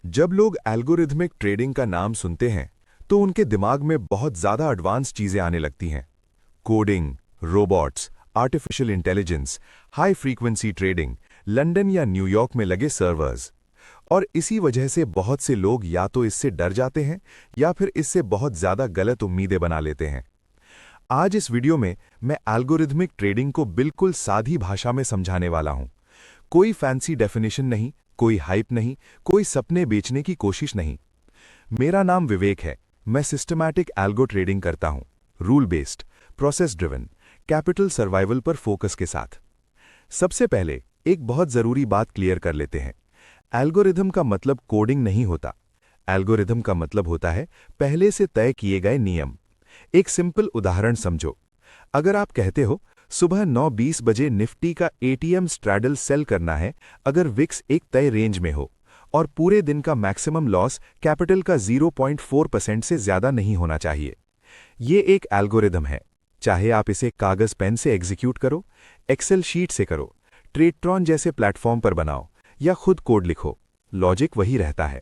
जब लोग algorithmic trading का नाम सुनते हैं तो उनके दिमाग में बहुत ज़्यादा एडवांस चीज़ें आने लगती हैं। Coding, robots, artificial intelligence, high frequency trading, London या न्यूयॉर्क में लगे सर्वर्स। और इसी वजह से बहुत से लोग या तो इससे डर जाते हैं या फिर इससे बहुत ज़्यादा गलत उम्मीदें बना लेते हैं। आज इस वीडियो में मैं एल्गोरिथमिक ट्रेडिंग को बिल्कुल सादी भाषा में समझाने वाला हूं। कोई फैंसी डेफिनेशन नहीं, कोई हाइप नहीं, कोई सपने बेचने की कोशिश नहीं। मेरा नाम विवेक है। मैं सिस्टमैटिक एल्गो ट्रेडिंग करता हूं, rule based, process driven, capital survival पर फोकस के साथ। सबसे पहले एक बहुत जरूरी बात क्लियर कर लेते हैं। एल्गोरिथम का मतलब कोडिंग नहीं होता। एल्गोरिथम का मतलब होता है पहले से तय किए गए नियम। एक सिंपल उदाहरण समझो। अगर आप कहते हो सुबह 9:20 बजे निफ्टी का एटीएम स्ट्रैडल सेल करना है, अगर विक्स एक तय रेंज में हो और पूरे दिन का मैक्सिमम लॉस कैपिटल का 0.4% से ज्यादा नहीं होना चाहिए। ये एक एल्गोरिथम है। चाहे आप इसे कागज पेन से एग्जीक्यूट करो, एक्सेल शीट से करो, ट्रेडट्रॉन जैसे प्लेटफॉर्म पर बनाओ या खुद कोड लिखो, लॉजिक वही रहता है।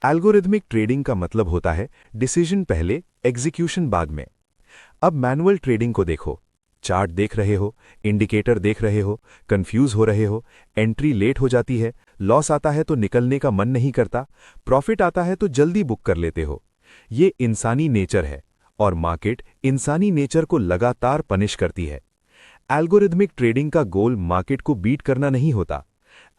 एल्गोरिथमिक ट्रेडिंग का मतलब होता है डिसीजन पहले, एग्जीक्यूशन बाद में। अब मैनुअल ट्रेडिंग को देखो। चार्ट देख रहे हो, इंडिकेटर देख रहे हो, कंफ्यूज हो रहे हो, एंट्री लेट हो जाती है, लॉस आता है तो निकलने का मन नहीं करता, प्रॉफिट आता है तो जल्दी बुक कर लेते हो। ये इंसानी नेचर है और मार्केट इंसानी नेचर को लगातार पनिश करती है। एल्गोरिथमिक ट्रेडिंग का गोल मार्केट को बीट करना नहीं होता।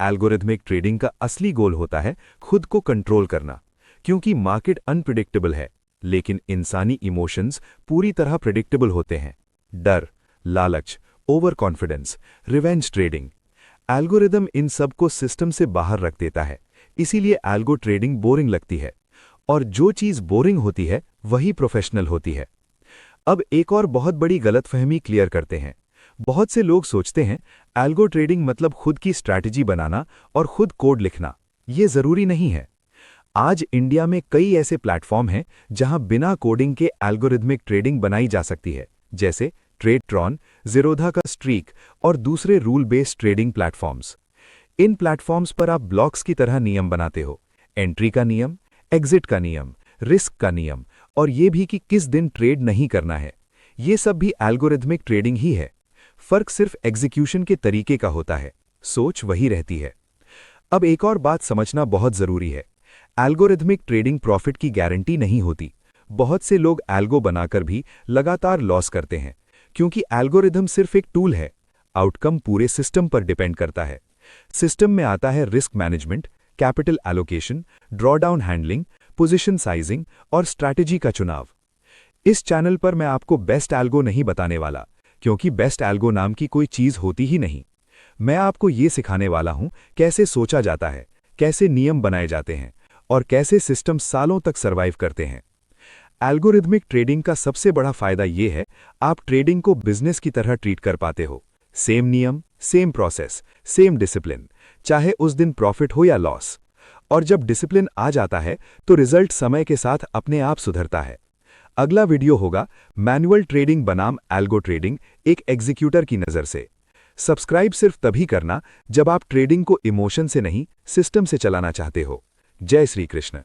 एल्गोरिथमिक ट्रेडिंग का असली गोल होता है खुद को कंट्रोल करना, क्योंकि मार्केट अनप्रिडिक्टेबल है, लेकिन इंसानी इमोशंस पूरी तरह प्रिडिक्टेबल होते हैं। डर, लालच, over confidence, revenge trading. Algorithm इन सब को सिस्टम से बाहर रख देता है, इसीलिए एल्गो ट्रेडिंग बोरिंग लगती है। और जो चीज बोरिंग होती है वही प्रोफेशनल होती है। अब एक और बहुत बड़ी गलतफहमी क्लियर करते हैं। बहुत से लोग सोचते हैं एल्गो ट्रेडिंग मतलब खुद की स्ट्रैटेजी बनाना और खुद कोड लिखना। ये जरूरी नहीं है। आज इंडिया में कई ऐसे प्लेटफॉर्म हैं जहां बिना कोडिंग के एल्गोरिथमिक ट्रेडिंग बनाई जा सकती है, जैसे ट्रेडट्रॉन, ज़ीरोधा का स्ट्रीक और दूसरे रूल बेस्ड ट्रेडिंग प्लेटफॉर्म्स। इन प्लेटफॉर्म्स पर आप ब्लॉक्स की तरह नियम बनाते हो, एंट्री का नियम, एग्जिट का नियम, रिस्क का नियम, और ये भी कि किस दिन ट्रेड नहीं करना है। ये सब भी एल्गोरिथमिक ट्रेडिंग ही है। फर्क सिर्फ एग्जीक्यूशन के तरीके का होता है, सोच वही रहती है। अब एक और बात समझना बहुत जरूरी है। एल्गोरिथमिक ट्रेडिंग प्रॉफिट की गारंटी नहीं होती। बहुत से लोग एल्गो बनाकर भी लगातार लॉस करते हैं, क्योंकि एल्गोरिथम सिर्फ एक टूल है। आउटकम पूरे सिस्टम पर डिपेंड करता है। सिस्टम में आता है risk management, capital allocation, drawdown handling, position sizing और स्ट्रैटेजी का चुनाव। इस चैनल पर मैं आपको बेस्ट एल्गो नहीं बताने वाला, क्योंकि बेस्ट एल्गो नाम की कोई चीज होती ही नहीं। मैं आपको ये सिखाने वाला हूं कैसे सोचा जाता है, कैसे नियम बनाए जाते हैं और कैसे सिस्टम सालों तक सर्वाइव करते हैं। एल्गोरिथमिक ट्रेडिंग का सबसे बड़ा फायदा यह है, आप ट्रेडिंग को बिजनेस की तरह ट्रीट कर पाते हो। सेम नियम, सेम प्रोसेस, सेम डिसिप्लिन, चाहे उस दिन प्रॉफिट हो या लॉस। और जब डिसिप्लिन आ जाता है तो रिजल्ट समय के साथ अपने आप सुधरता है। अगला वीडियो होगा मैनुअल ट्रेडिंग बनाम एल्गो ट्रेडिंग, एक एग्जीक्यूटर की नज़र से। सब्सक्राइब सिर्फ तभी करना जब आप ट्रेडिंग को इमोशन से नहीं, सिस्टम से चलाना चाहते हो। जय श्री कृष्ण।